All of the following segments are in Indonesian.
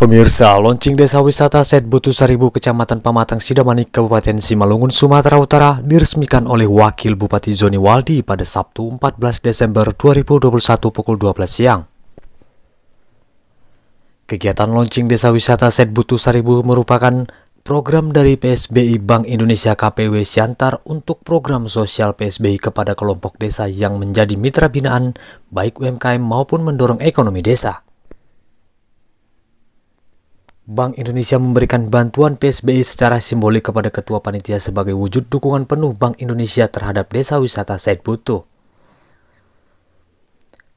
Pemirsa, launching Desa Wisata Said Butuh Saribu, Kecamatan Pamatang Sidamani, Kabupaten Simalungun, Sumatera Utara diresmikan oleh Wakil Bupati Zoni Waldi pada Sabtu 14 Desember 2021 pukul 12 siang. Kegiatan launching Desa Wisata Said Butuh Saribu merupakan program dari PSBI Bank Indonesia KPW Siantar untuk program sosial PSBI kepada kelompok desa yang menjadi mitra binaan baik UMKM maupun mendorong ekonomi desa. Bank Indonesia memberikan bantuan PSBI secara simbolik kepada Ketua Panitia sebagai wujud dukungan penuh Bank Indonesia terhadap Desa Wisata Said Butuh.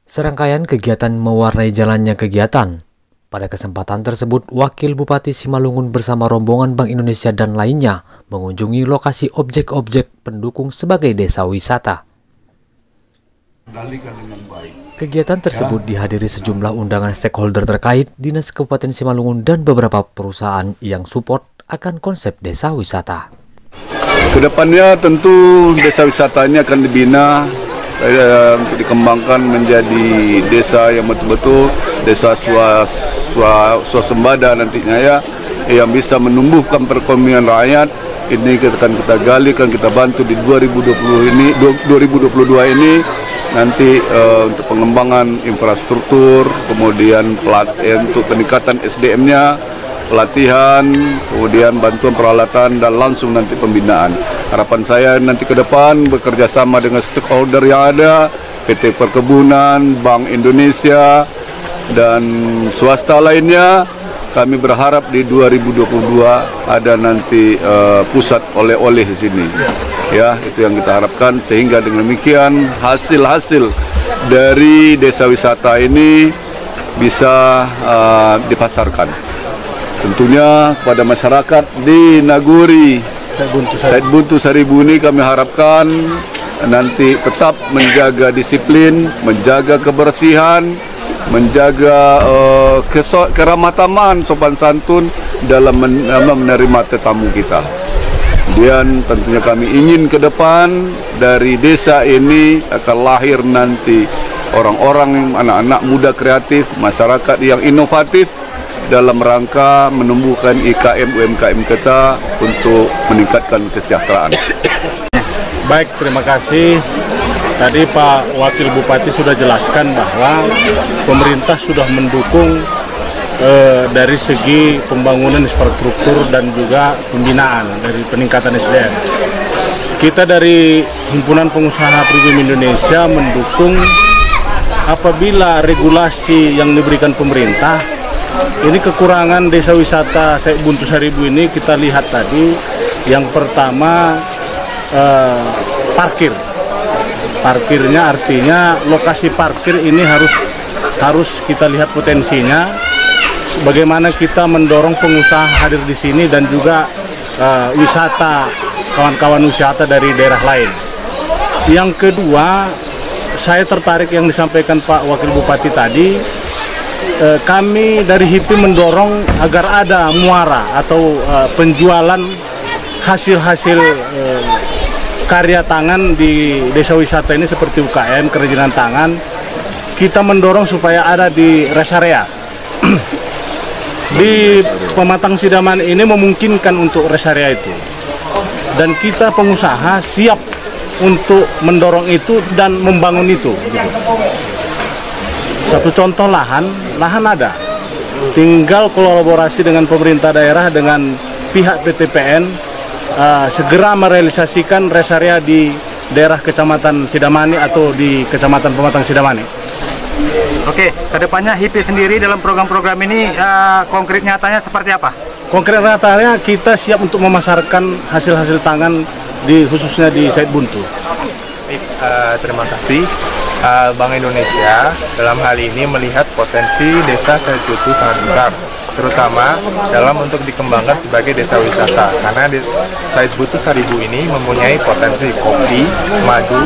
Serangkaian kegiatan mewarnai jalannya kegiatan. Pada kesempatan tersebut, Wakil Bupati Simalungun bersama rombongan Bank Indonesia dan lainnya mengunjungi lokasi objek-objek pendukung sebagai desa wisata. Kegiatan tersebut dihadiri sejumlah undangan stakeholder terkait, Dinas Kabupaten Simalungun, dan beberapa perusahaan yang support akan konsep desa wisata. Kedepannya tentu desa wisata ini akan dibina untuk dikembangkan menjadi desa yang betul-betul desa swasembada nantinya ya, yang bisa menumbuhkan perekonomian rakyat. Ini akan kita gali, akan kita bantu di 2022 ini nanti untuk pengembangan infrastruktur, kemudian untuk peningkatan SDM-nya, pelatihan, kemudian bantuan peralatan dan langsung nanti pembinaan. Harapan saya nanti ke depan bekerja sama dengan stakeholder yang ada, PT Perkebunan, Bank Indonesia, dan swasta lainnya. Kami berharap di 2022 ada nanti pusat oleh-oleh di sini. Ya, itu yang kita harapkan, sehingga dengan demikian hasil-hasil dari desa wisata ini bisa dipasarkan. Tentunya kepada masyarakat di Naguri Said Butuh Saribu ini kami harapkan nanti tetap menjaga disiplin, menjaga kebersihan, menjaga keramah-tamahan, sopan santun dalam menerima tetamu kita. Kemudian tentunya kami ingin ke depan dari desa ini akan lahir nanti orang-orang, anak-anak muda kreatif, masyarakat yang inovatif dalam rangka menumbuhkan IKM UMKM kita untuk meningkatkan kesejahteraan. Baik, terima kasih. Tadi Pak Wakil Bupati sudah jelaskan bahwa pemerintah sudah mendukung dari segi pembangunan infrastruktur dan juga pembinaan dari peningkatan SDM. Kita dari Himpunan Pengusaha Pribumi Indonesia mendukung apabila regulasi yang diberikan pemerintah, ini kekurangan desa wisata Said Butuh Saribu ini kita lihat tadi. Yang pertama parkir. Parkirnya artinya lokasi parkir ini harus kita lihat potensinya. Bagaimana kita mendorong pengusaha hadir di sini dan juga wisata, kawan-kawan wisata dari daerah lain. Yang kedua, saya tertarik yang disampaikan Pak Wakil Bupati tadi. Kami dari HIPI mendorong agar ada muara atau penjualan hasil-hasil karya tangan di desa wisata ini seperti UKM, kerajinan tangan. Kita mendorong supaya ada di rest area. Di Pamatang Sidaman ini memungkinkan untuk rest area itu. Dan kita pengusaha siap untuk mendorong itu dan membangun itu. Gitu. Satu contoh lahan ada. Tinggal kolaborasi dengan pemerintah daerah, dengan pihak PTPN, segera merealisasikan rest area di daerah Kecamatan Sidamani atau di Kecamatan Pamatang Sidamani. Oke, kedepannya HIPI sendiri dalam program-program ini konkret nyatanya seperti apa? Konkret nyatanya kita siap untuk memasarkan hasil-hasil tangan khususnya di Said Butuh. Terima kasih. Bank Indonesia dalam hal ini melihat potensi desa Said Butuh sangat besar, terutama dalam untuk dikembangkan sebagai desa wisata, karena Said Butuh Saribu ini mempunyai potensi kopi, madu,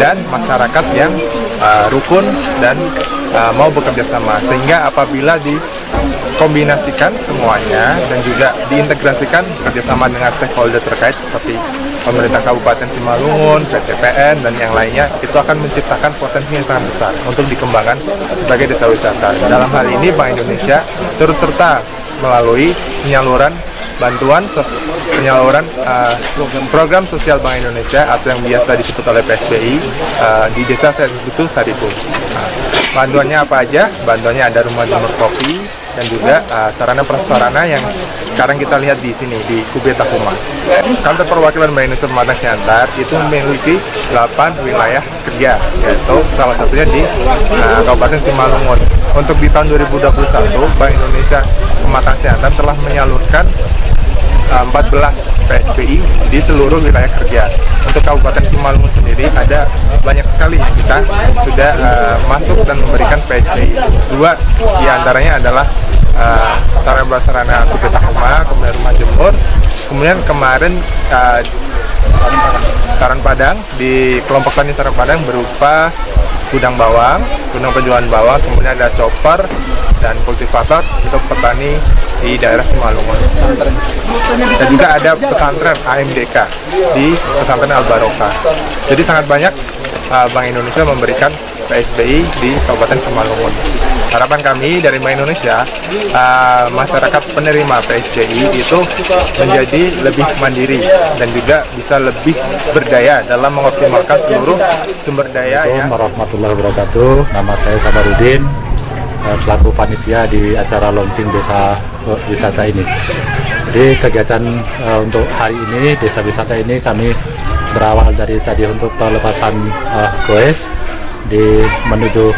dan masyarakat yang rukun dan mau bekerja sama, sehingga apabila dikombinasikan semuanya dan juga diintegrasikan kerjasama dengan stakeholder terkait seperti pemerintah Kabupaten Simalungun, PTPN, dan yang lainnya, itu akan menciptakan potensi yang sangat besar untuk dikembangkan sebagai desa wisata. Dalam hal ini Bank Indonesia turut serta melalui penyaluran program sosial Bank Indonesia atau yang biasa disebut oleh PSBI di Desa Sebutu Saribu. Bantuannya apa aja? Bantuannya ada rumah jemur kopi dan juga sarana prasarana yang sekarang kita lihat di sini di Kube Takuma. Kantor perwakilan Bank Indonesia Pematang Siantar itu memiliki 8 wilayah kerja, yaitu salah satunya di Kabupaten Simalungun. Untuk di tahun 2021, Bank Indonesia Pematang Siantar telah menyalurkan 14 PSBI di seluruh wilayah kerja. Untuk Kabupaten Simalungun sendiri ada banyak sekali yang kita sudah masuk dan memberikan PSBI. 2 diantaranya adalah sarana Kube Takuma, kemudian rumah jemur, kemudian kemarin Saran Padang, di kelompok tani Saran Padang berupa gudang bawang, gudang penjualan bawang, kemudian ada chopper dan kultivator untuk petani di daerah Simalungun. Dan juga ada pesantren AMDK di pesantren Al Barokah. Jadi sangat banyak Bank Indonesia memberikan PSBI di Kabupaten Simalungun. Harapan kami dari Bank Indonesia, masyarakat penerima PSBI itu menjadi lebih mandiri dan juga bisa lebih berdaya dalam mengoptimalkan seluruh sumber daya. Assalamualaikum warahmatullahi wabarakatuh. Nama saya Sabarudin, selaku panitia di acara launching desa wisata ini. Jadi kegiatan untuk hari ini, desa wisata ini kami berawal dari tadi untuk pelepasan goes menuju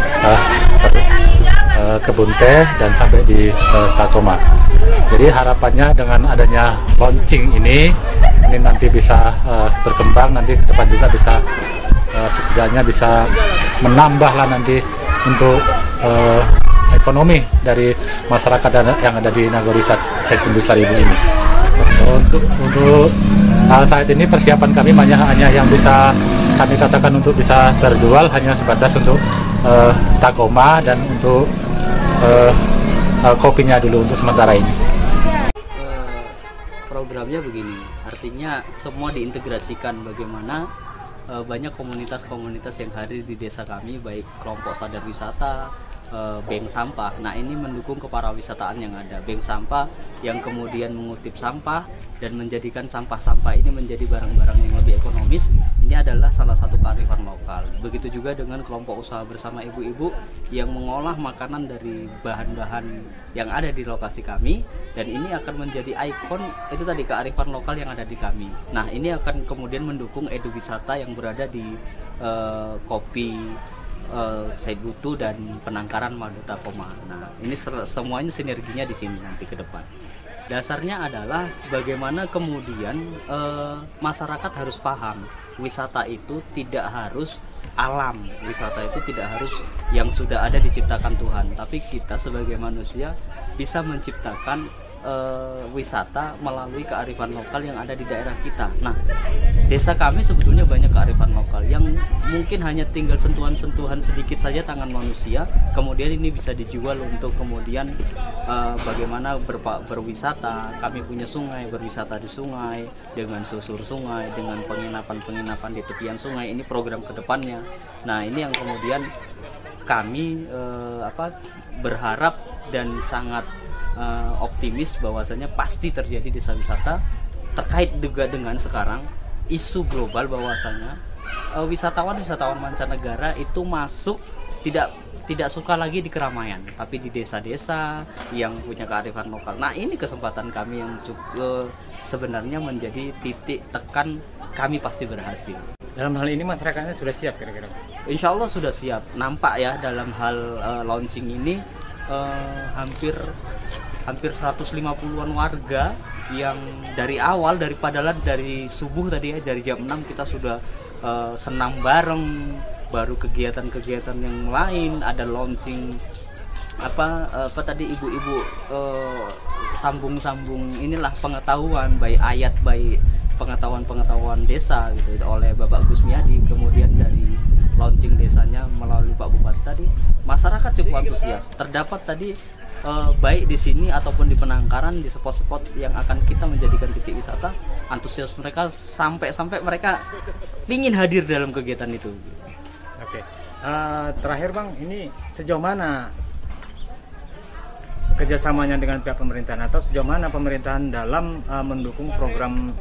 kebun teh dan sampai di Takoma. Jadi harapannya dengan adanya launching ini nanti bisa berkembang, nanti ke depan juga bisa setidaknya bisa menambahlah nanti untuk ekonomi dari masyarakat yang ada di Nagori Sebutu Saribu ini. Untuk saat ini persiapan kami hanya yang bisa kami katakan untuk bisa terjual hanya sebatas untuk Takoma dan untuk kopinya dulu untuk sementara ini. Programnya begini, artinya semua diintegrasikan bagaimana banyak komunitas-komunitas yang hadir di desa kami, baik kelompok sadar wisata, bank sampah. Nah, ini mendukung keparawisataan yang ada. Bank sampah yang kemudian mengutip sampah dan menjadikan sampah-sampah ini menjadi barang-barang yang lebih ekonomis. Ini adalah salah satu kearifan lokal. Begitu juga dengan kelompok usaha bersama ibu-ibu yang mengolah makanan dari bahan-bahan yang ada di lokasi kami, dan ini akan menjadi ikon itu tadi kearifan lokal yang ada di kami. Nah, ini akan kemudian mendukung eduwisata yang berada di kopi Sebutu dan penangkaran Madu Takoma. Nah, ini semuanya sinerginya di sini nanti ke depan. Dasarnya adalah bagaimana kemudian masyarakat harus paham wisata itu tidak harus alam, wisata itu tidak harus yang sudah ada diciptakan Tuhan, tapi kita sebagai manusia bisa menciptakan wisata melalui kearifan lokal yang ada di daerah kita. Nah, desa kami sebetulnya banyak kearifan lokal yang mungkin hanya tinggal sentuhan-sentuhan sedikit saja tangan manusia, kemudian ini bisa dijual untuk kemudian bagaimana berwisata. Kami punya sungai, berwisata di sungai dengan susur sungai, dengan penginapan-penginapan di tepian sungai. Ini program kedepannya. Nah, ini yang kemudian kami berharap dan sangat optimis bahwasanya pasti terjadi desa wisata, terkait juga dengan sekarang isu global bahwasanya wisatawan mancanegara itu masuk tidak suka lagi di keramaian, tapi di desa-desa yang punya kearifan lokal. Nah, ini kesempatan kami yang sebenarnya menjadi titik tekan kami pasti berhasil. Dalam hal ini masyarakatnya sudah siap kira-kira? Insya Allah sudah siap. Nampak ya dalam hal launching ini hampir 150-an warga yang dari awal dari subuh tadi ya, dari jam 6 kita sudah senam bareng, baru kegiatan-kegiatan yang lain, ada launching apa tadi ibu-ibu sambung inilah pengetahuan baik ayat baik pengetahuan desa gitu oleh Bapak Gusmiadi, kemudian dari launching desanya melalui Pak Bupati tadi, masyarakat cukup antusias. Terdapat tadi baik di sini ataupun di Penangkaran, di spot-spot yang akan kita menjadikan titik wisata, antusias mereka sampai mereka ingin hadir dalam kegiatan itu. Oke. Terakhir Bang, ini sejauh mana kerjasamanya dengan pihak pemerintahan atau sejauh mana pemerintahan dalam mendukung program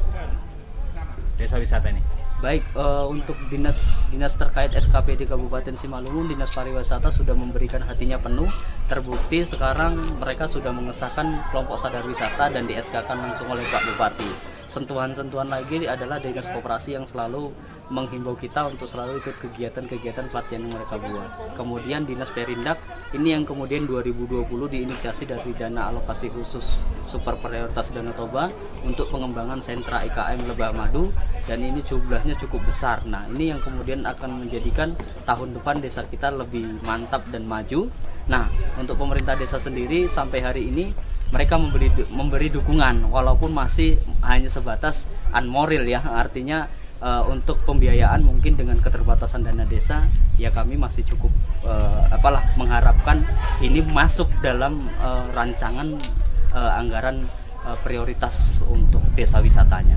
desa wisata ini? Baik, untuk dinas terkait SKPD Kabupaten Simalungun, Dinas Pariwisata sudah memberikan hatinya penuh. Terbukti sekarang mereka sudah mengesahkan kelompok sadar wisata dan di SK-kan langsung oleh Pak Bupati. Sentuhan-sentuhan lagi adalah Dinas Koperasi yang selalu menghimbau kita untuk selalu ikut kegiatan-kegiatan pelatihan yang mereka buat. Kemudian Dinas Perindak ini yang kemudian 2020 diinisiasi dari dana alokasi khusus super prioritas Danau Toba untuk pengembangan sentra IKM Lebah Madu, dan ini jumlahnya cukup besar. Nah, ini yang kemudian akan menjadikan tahun depan desa kita lebih mantap dan maju. Nah, untuk pemerintah desa sendiri sampai hari ini mereka memberi dukungan walaupun masih hanya sebatas unmoral ya, artinya untuk pembiayaan mungkin dengan keterbatasan dana desa ya kami masih cukup mengharapkan ini masuk dalam rancangan anggaran prioritas untuk desa wisatanya.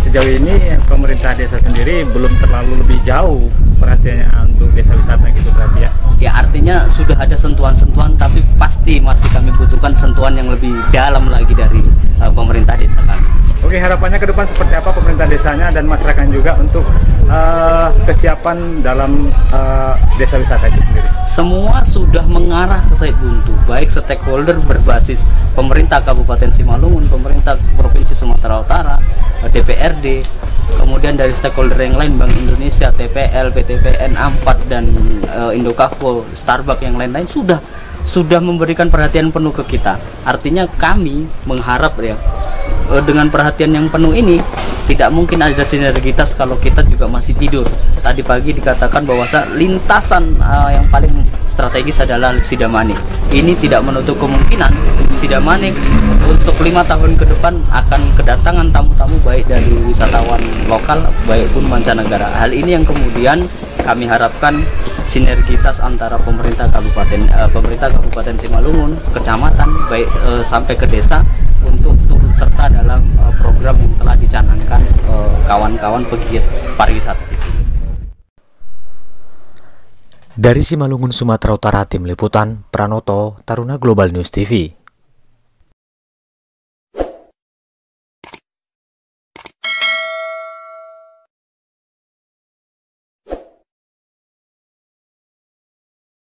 Sejauh ini pemerintah desa sendiri belum terlalu lebih jauh perhatiannya untuk desa wisata gitu berarti ya? Ya, artinya sudah ada sentuhan-sentuhan, tapi pasti masih kami butuhkan sentuhan yang lebih dalam lagi dari pemerintah desa kami. Oke, harapannya ke depan seperti apa pemerintah desanya dan masyarakat juga untuk kesiapan dalam desa wisata itu sendiri? Semua sudah mengarah ke Said Buntu, baik stakeholder berbasis pemerintah Kabupaten Simalungun, pemerintah Provinsi Sumatera Utara, DPRD, kemudian dari stakeholder yang lain, Bank Indonesia, TPL, PTPN, A4 dan Indokafo, Starbucks yang lain-lain sudah memberikan perhatian penuh ke kita. Artinya kami mengharap ya dengan perhatian yang penuh ini tidak mungkin ada sinergitas kalau kita juga masih tidur. Tadi pagi dikatakan bahwa lintasan yang paling strategis adalah Sidamani. Ini tidak menutup kemungkinan Sidamani untuk 5 tahun ke depan akan kedatangan tamu-tamu baik dari wisatawan lokal baik pun mancanegara. Hal ini yang kemudian kami harapkan sinergitas antara pemerintah Kabupaten Simalungun, kecamatan baik sampai ke desa untuk turut serta dalam program yang telah dicanangkan kawan-kawan pegiat pariwisata di sini. Dari Simalungun, Sumatera Utara, Tim Liputan Pranoto, Taruna Global News TV.